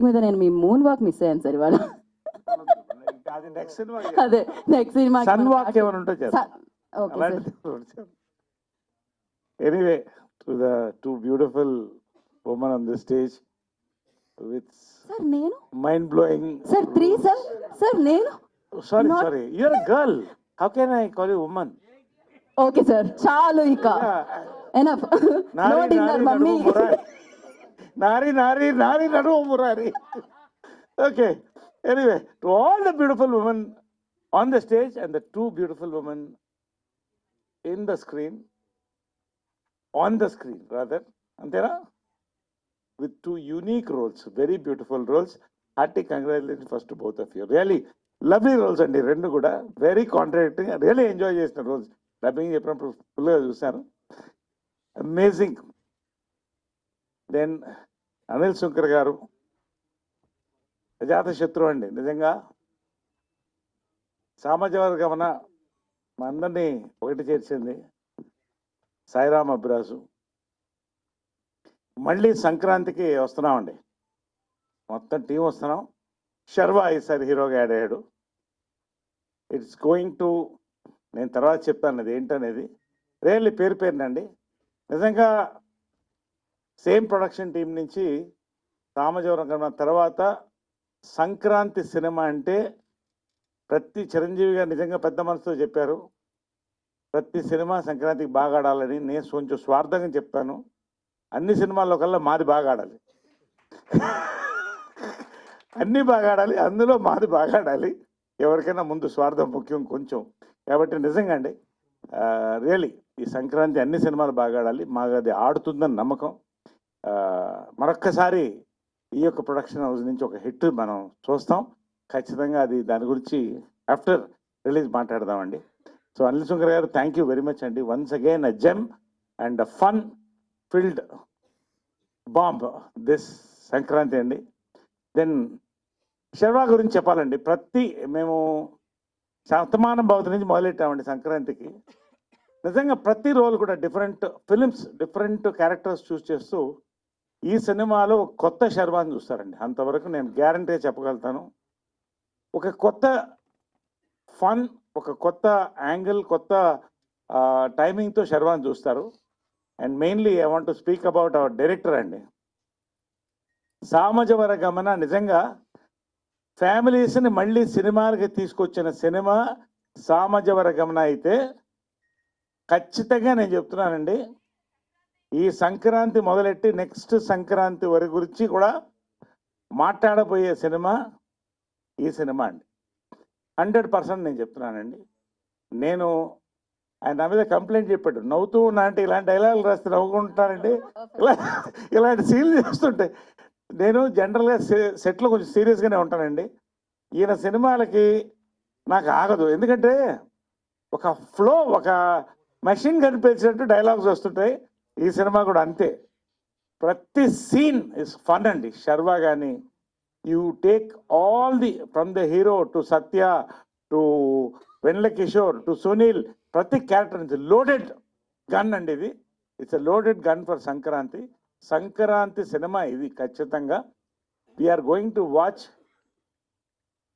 మీద నేను మీ మూన్ వాక్ మిస్ అయ్యాను సార్ ఇవాళ. అది నెక్స్ట్ సినిమా అదే నెక్స్ట్ సినిమా సన్ వాక్ ఏమైనా ఉంటే చేద్దాం. Okay sir. Anyway to the two beautiful women on the stage with sir నేను mind blowing. Sir 3 sir. Sir నేను sorry you are a girl, how can I call you women? Okay sir చాలు ఇక enough. No dinner mummy. నారి నారి నారి నడుము Murari. Okay, anyway to all the beautiful women on the stage and the two beautiful women in the screen, on the screen rather, అంతేనా? with two unique roles, very beautiful roles. Hearty congratulations first to both of you. Really lovely roles అండి రెండు కూడా, very contracting, really enjoy చేసిన roles. Dubbing చెప్పినప్పుడు ఫుల్గా చూశాను, amazing. Then Anil Shankar గారు అజాత శత్రువు అండి నిజంగా. సామాజిక మా అందరినీ ఒకటి చేర్చింది. సాయిరామ్ అభిరాజు. మళ్ళీ సంక్రాంతికి వస్తున్నామండి, మొత్తం టీం వస్తున్నాం. శర్వా ఈసారి హీరోగా యాడ్ అయ్యాడు. ఇట్స్ గోయింగ్ టు, నేను తర్వాత చెప్తాను అది ఏంటనేది. రియల్లీ పేరు పేరునండి నిజంగా. సేమ్ ప్రొడక్షన్ టీం నుంచి సామజవరం తర్వాత సంక్రాంతి సినిమా అంటే ప్రతి చిరంజీవి గారు నిజంగా పెద్ద మనసుతో చెప్పారు, ప్రతి సినిమా సంక్రాంతికి బాగా ఆడాలని. నేను కొంచెం స్వార్థంగా చెప్తాను, అన్ని సినిమాల్లో కల్లా మాది బాగా ఆడాలి, అన్నీ బాగా ఆడాలి, అందులో మాది బాగా ఆడాలి. ఎవరికైనా ముందు స్వార్థం ముఖ్యం కొంచెం. కాబట్టి నిజంగా అండి రియలీ ఈ సంక్రాంతి అన్ని సినిమాలు బాగా ఆడాలి, మాకు అది ఆడుతుందని నమ్మకం. మరొక్కసారి ఈ యొక్క ప్రొడక్షన్ హౌస్ నుంచి ఒక హిట్ మనం చూస్తాం ఖచ్చితంగా. అది దాని గురించి ఆఫ్టర్ రిలీజ్ మాట్లాడదామండి. సో అనిల్ శంకర్ గారు థ్యాంక్ యూ వెరీ మచ్ అండి. Once again a gem and fun field bomb this Sankranti అండి. దెన్ శర్వా గురించి చెప్పాలండి. మేము శతమానం భవతి నుంచి మొదలెట్టామండి సంక్రాంతికి. నిజంగా ప్రతి రోల్ కూడా డిఫరెంట్ ఫిలిమ్స్, డిఫరెంట్ క్యారెక్టర్స్ చూస్ చేస్తూ ఈ సినిమాలో కొత్త శర్వాని చూస్తారండి. అంతవరకు నేను గ్యారంటీగా చెప్పగలుగుతాను. ఒక కొత్త ఫన్, ఒక కొత్త యాంగిల్, కొత్త టైమింగ్తో శర్వాని చూస్తారు. And mainly I want to speak about our director అండి. సామజవర గమన నిజంగా ఫ్యామిలీస్ని మళ్ళీ సినిమాలకి తీసుకొచ్చిన సినిమా సామజవర గమన అయితే ఖచ్చితంగా నేను చెప్తున్నానండి, ఈ సంక్రాంతి మొదలెట్టి నెక్స్ట్ సంక్రాంతి వరకు గురించి కూడా మాట్లాడబోయే సినిమా ఈ సినిమా అండి. 100% నేను చెప్తున్నానండి. నేను ఆయన నా మీద కంప్లైంట్ చెప్పాడు, నవ్వుతూ ఉన్నా అంటే ఇలాంటి డైలాగులు రాస్తే నవ్వుకుంటానండి, ఇలాంటి సీన్లు చేస్తుంటే. నేను జనరల్గా సెట్లో కొంచెం సీరియస్గానే ఉంటానండి. ఈయన సినిమాలకి నాకు ఆగదు, ఎందుకంటే ఒక ఫ్లో, ఒక మెషిన్ కనిపించినట్టు డైలాగ్స్ వస్తుంటాయి. ఈ సినిమా కూడా అంతే, ప్రతి సీన్ ఇస్ ఫన్ అండి. శర్వా కానీ you take all the from the hero to Satya to Vennela Kishore to Sunil, ప్రతి క్యారెక్టర్ నుంచి లోడెడ్ గన్ అండి ఇది. It's a loaded gun for Sankranti. Sankranti cinema ఇది ఖచ్చితంగా. We are going to watch.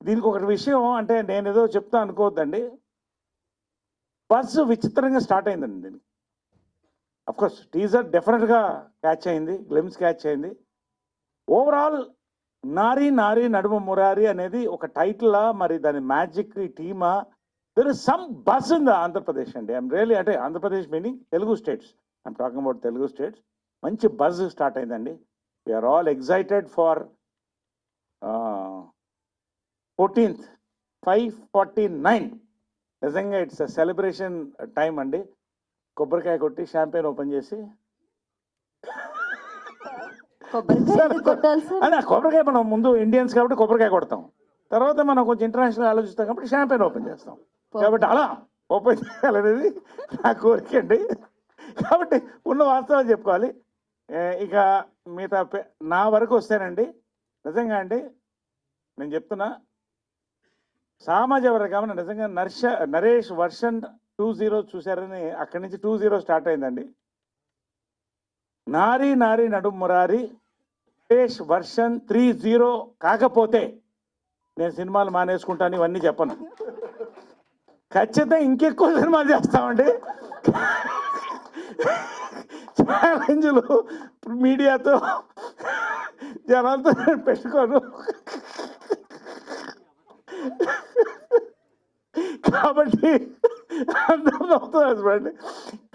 దీనికి ఒక విషయం అంటే నేను ఏదో చెప్తా అనుకోవద్దండి, బస్ విచిత్రంగా స్టార్ట్ అయిందండి దీనికి. అఫ్కోర్స్ టీజర్ డెఫినెట్గా క్యాచ్ అయింది, గ్లిమ్స్ క్యాచ్ అయింది. ఓవరాల్ నారీ నారీ నడుమ మురారి అనేది ఒక టైటిలా, మరి దాని magic టీమా, there is some bus in the Andhra Pradesh అండి. ఐఎమ్ రియలీ, అంటే Andhra Pradesh meaning Telugu states, I'm talking about Telugu states. మంచి బజ్ స్టార్ట్ అయిందండి. We are all excited for 14th 5:49. నిజంగా ఇట్స్ అ సెలబ్రేషన్ టైం అండి. కొబ్బరికాయ కొట్టి షాంపెయిన్ ఓపెన్ చేసి, కొబ్బరికాయ మనం ముందు ఇండియన్స్ కాబట్టి కొబ్బరికాయ కొడతాం, తర్వాత మనం కొంచెం ఇంటర్నేషనల్ ఆలోచిస్తాం కాబట్టి షాంపెయిన్ ఓపెన్ చేస్తాం. కాబట్టి అలా ఓపెన్ చేయాలనేది నా కోరిక అండి. కాబట్టి ఉన్న వాస్తవాలు చెప్పుకోవాలి. ఇక మిగతా నా వరకు వస్తేనండి, నిజంగా అండి నేను చెప్తున్నా, సామాజిక వర్గం నిజంగా నరేష్ వర్షన్ 20 చూశారని అక్కడి నుంచి 20 స్టార్ట్ అయిందండి. నారీ నారీ నడుము మురారి వెంకటేష్ వర్షన్ 3.0 కాకపోతే నేను సినిమాలు మానేసుకుంటాను, ఇవన్నీ చెప్పను. ఖచ్చితంగా ఇంకెక్కువ సినిమాలు చేస్తామండి. ఛాలెంజ్లు మీడియాతో జనాలతో నేను పెట్టుకోను. కాబట్టి అందరూ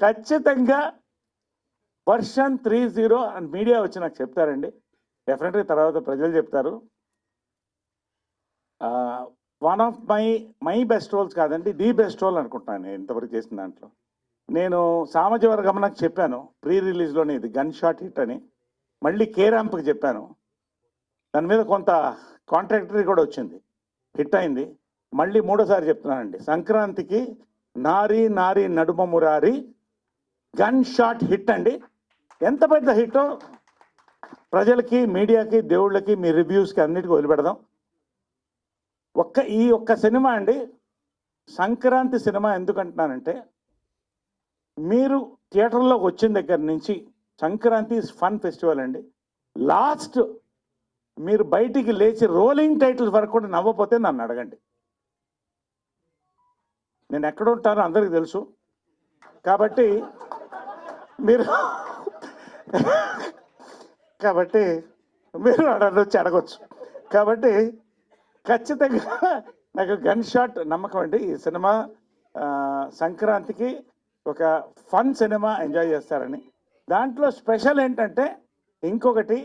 ఖచ్చితంగా వర్షన్ 3.0 అని మీడియా వచ్చి నాకు చెప్తారండి. డెఫినెట్గా తర్వాత ప్రజలు చెప్తారు. One of my best roles కాదండి, ది బెస్ట్ రోల్ అనుకుంటున్నాను నేను ఇంతవరకు చేసిన దాంట్లో. నేను సామజవర గమనకు చెప్పాను ప్రీ రిలీజ్లోనే, ఇది గన్ షాట్ హిట్ అని. మళ్ళీ కేరాంప్కి చెప్పాను, దాని మీద కొంత కాంట్రాక్టరీ కూడా వచ్చింది, హిట్ అయింది. మళ్ళీ మూడోసారి చెప్తున్నానండి, సంక్రాంతికి నారీ నారీ నడుమ మురారి గన్ షాట్ హిట్ అండి. ఎంత పెద్ద హిట్టో ప్రజలకి, మీడియాకి, దేవుళ్ళకి, మీ రివ్యూస్కి అన్నిటికీ వదిలిపెడదాం. ఈ ఒక్క సినిమా అండి, సంక్రాంతి సినిమా ఎందుకంటున్నానంటే, మీరు థియేటర్లోకి వచ్చిన దగ్గర నుంచి సంక్రాంతి ఫన్ ఫెస్టివల్ అండి. లాస్ట్ మీరు బయటికి లేచి రోలింగ్ టైటిల్స్ వరకు కూడా నవ్వపోతే నన్ను అడగండి. నేను ఎక్కడ ఉంటానో అందరికీ తెలుసు. కాబట్టి మీరు వచ్చి అడగొచ్చు. కాబట్టి ఖచ్చితంగా నాకు గన్ షాట్ నమ్మకం అండి. ఈ సినిమా సంక్రాంతికి ఒక ఫన్ సినిమా ఎంజాయ్ చేస్తారని. దాంట్లో స్పెషల్ ఏంటంటే, ఇంకొకటి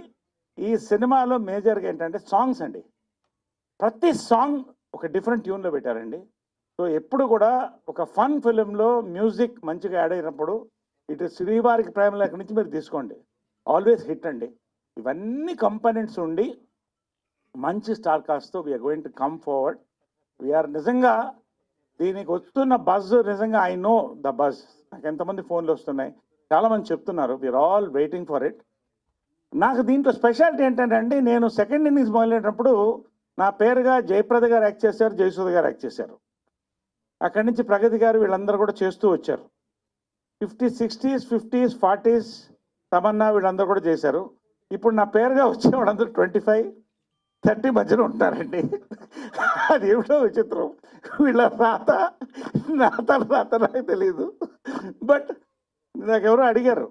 ఈ సినిమాలో మేజర్గా ఏంటంటే సాంగ్స్ అండి. ప్రతి సాంగ్ ఒక డిఫరెంట్ ట్యూన్లో పెట్టారండి. సో ఎప్పుడు కూడా ఒక ఫన్ ఫిలింలో మ్యూజిక్ మంచిగా యాడ్ అయినప్పుడు, ఇటు శ్రీవారికి ప్రేమ లేఖ నుంచి మీరు తీసుకోండి, ఆల్వేస్ హిట్ అండి. ఇవన్నీ కంపోనెంట్స్ ఉండి మంచి స్టార్ కాస్ట్తో we're going to come forward. We're నిజంగా దీనికి వస్తున్న బజ్, నిజంగా ఐ నో ద బజ్. నాకు ఎంతమంది ఫోన్లు వస్తున్నాయి, చాలామంది చెప్తున్నారు, we are all waiting for it. నాకు దీంట్లో స్పెషాలిటీ ఏంటంటే అండి, నేను సెకండ్ ఇన్నింగ్స్ మొదలైనప్పుడు నా పేరుగా జయప్రద గారు యాక్ట్ చేశారు, జయసుధ గారు యాక్ట్ చేశారు. అక్కడి నుంచి ప్రగతి గారు వీళ్ళందరూ కూడా చేస్తూ వచ్చారు. 50s, 60s, 50s, 40s Tamannaah వీళ్ళందరూ కూడా చేశారు. ఇప్పుడు నా పేరుగా వచ్చే వాళ్ళందరూ 25, 30 మధ్యలో ఉంటారండి. అది ఏమిటో విచిత్రం, వీళ్ళ రాత నాకు తెలియదు. బట్ నాకెవరో అడిగారు,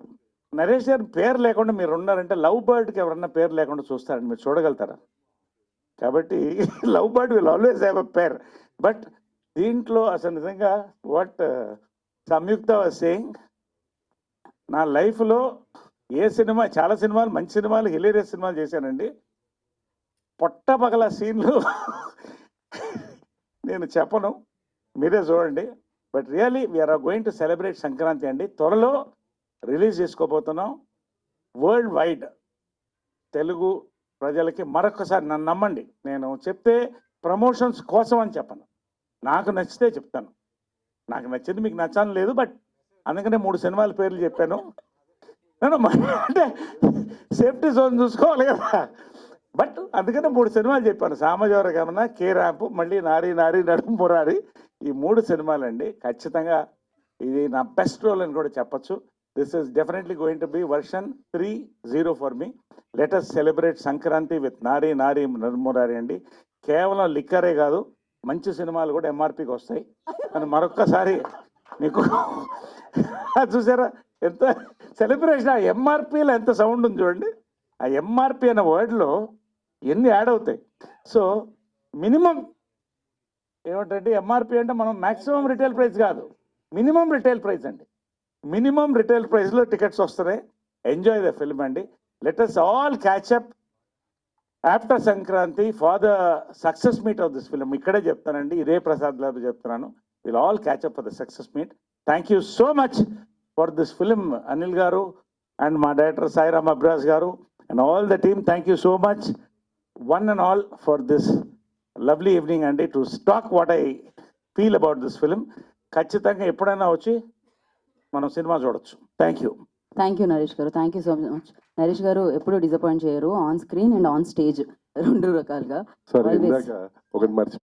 నరేష్ గారు పేరు లేకుండా మీరు ఉన్నారంటే లవ్ బర్డ్కి ఎవరన్నా పేరు లేకుండా చూస్తారండి, మీరు చూడగలుగుతారా? కాబట్టి love bird will always have a pair. But దీంట్లో అసలు నిజంగా వాట్ సంయుక్త వాజ్ సేయింగ్, నా లైఫ్లో ఏ సినిమా, చాలా సినిమాలు, మంచి సినిమాలు, హిలేరియస్ సినిమాలు చేశానండి. పొట్టపగల సీన్లు నేను చెప్పను, మీరే చూడండి. But really we are going to celebrate Sankranti అండి. త్వరలో రిలీజ్ చేసుకోబోతున్నాం వరల్డ్ వైడ్. తెలుగు ప్రజలకి మరొకసారి నన్ను నమ్మండి, నేను చెప్తే ప్రమోషన్స్ కోసం అని చెప్పను, నాకు నచ్చితే చెప్తాను. నాకు నచ్చింది మీకు నచ్చాలని లేదు, బట్ అందుకనే 3 సినిమాల పేర్లు చెప్పాను. నేను అంటే సేఫ్టీ జోన్ చూసుకోవాలి కదా. బట్ అందుకనే 3 సినిమాలు చెప్పాను, సామజవర గమన, కేరాంప్, మళ్ళీ నారీ నారీ నడుమ మురారి. ఈ 3 సినిమాలండి. ఖచ్చితంగా ఇది నా బెస్ట్ రోల్ అని కూడా చెప్పచ్చు. This is definitely going to be version 3.0 for me. Let us celebrate Sankranti with నారీ నారీ నడుమ మురారి అండి. కేవలం లిక్కరే కాదు, మంచి సినిమాలు కూడా ఎంఆర్పికి వస్తాయి అని మరొక్కసారి మీకు చూసారా ఎంత సెలబ్రేషన్. ఆ ఎంఆర్పిలో ఎంత సౌండ్ ఉంది చూడండి. ఆ ఎంఆర్పి అనే వర్డ్లో ఎన్ని యాడ్ అవుతాయి. సో మినిమం ఏమిటంటే, ఎంఆర్పి అంటే మనం మ్యాక్సిమం రిటైల్ ప్రైస్ కాదు, మినిమం రిటైల్ ప్రైస్ అండి. మినిమం రిటైల్ ప్రైస్లో టికెట్స్ వస్తున్నాయి. ఎంజాయ్ ద ఫిల్మ్ అండి. Let us all catch up after Sankranti for the success meet of this film. ఇక్కడే చెప్తానండి, ఇదే ప్రసాద్ లాబ్ చెప్తున్నాను. Will all catch up for the success meet. Thank you so much for this film, Anil గారు and మా director Sairam Abraj గారు and all the team. Thank you so much one and all for this lovely evening అండి, to talk what I feel about this film. ఖచ్చితంగా ఎప్పుడైనా వచ్చి మనం cinema చూడొచ్చు. Thank you. Thank you Naresh garu, thank you so much. Naresh garu ఎప్పుడు disappoint చేయరు, on screen and on stage 2 రకాలుగా. ఒకటి